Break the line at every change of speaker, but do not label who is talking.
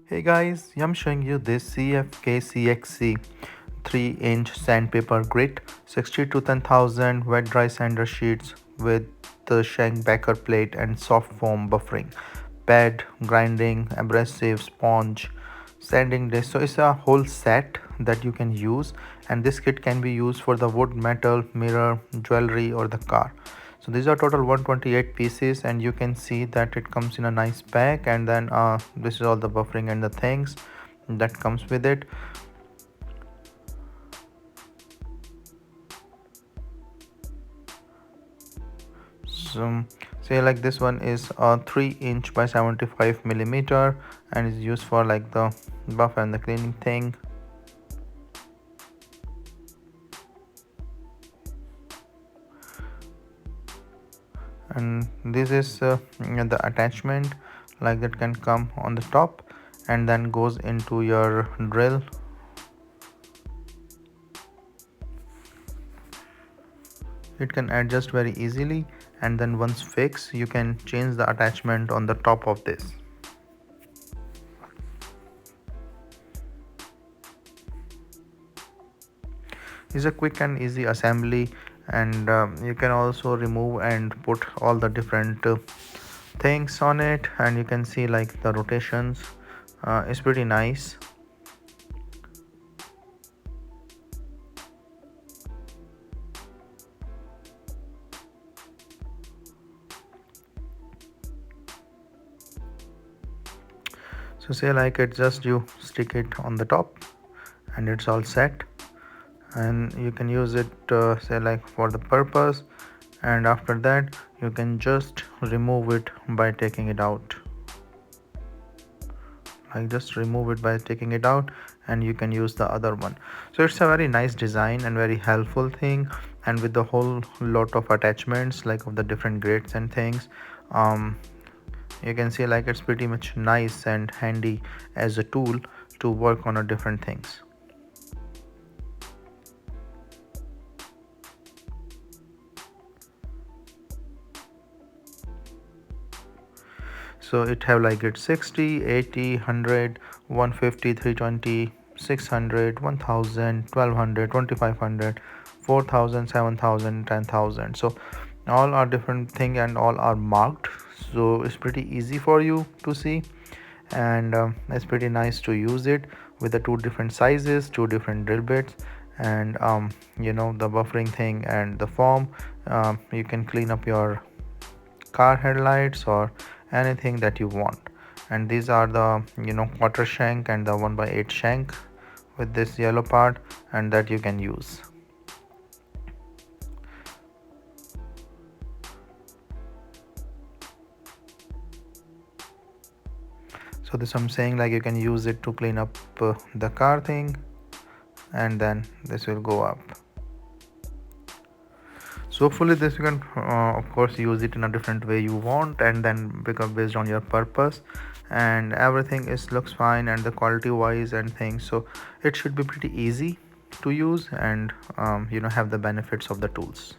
Hey guys, I'm showing you this CFK 3-inch sandpaper grit, 60 to 10,000 wet dry sander sheets with the Shank backer plate and soft foam buffering, pad, grinding, abrasive, sponge, sanding dish. So it's a whole set that you can use, and this kit can be used for the wood, metal, mirror, jewelry or the car. So these are total 128 pieces, and you can see that it comes in a nice pack. And then this is all the buffering and the things that comes with it. So say like this one is a 3-inch by 75 millimeter and is used for like the buff and the cleaning thing. And this is the attachment like that can come on the top and then goes into your drill. It can adjust very easily, and then once fixed you can change the attachment on the top of this. It's a quick and easy assembly, and you can also remove and put all the different things on it, and you can see like the rotations. It's pretty nice. So say like it just you stick it on the top and it's all set, and you can use it say like for the purpose, and after that you can just remove it by taking it out. Like just remove it by taking it out and you can use the other one. So it's a very nice design and very helpful thing, and with the whole lot of attachments like of the different grades and things, you can see like it's pretty much nice and handy as a tool to work on a different things. So it have like it's 60, 80, 100, 150, 320, 600, 1000, 1200, 2500, 4000, 7000, 10,000. So all are different thing and all are marked, so it's pretty easy for you to see, and it's pretty nice to use it with the two different sizes, two different drill bits, and the buffering thing and the foam. You can clean up your car headlights or anything that you want. And these are the quarter shank and the 1/8 shank with this yellow part, and that you can use. So this I'm saying like you can use it to clean up the car thing, and then this will go up. So hopefully this you can of course use it in a different way you want, and then become based on your purpose, and everything is looks fine and the quality wise and things. So it should be pretty easy to use, and have the benefits of the tools.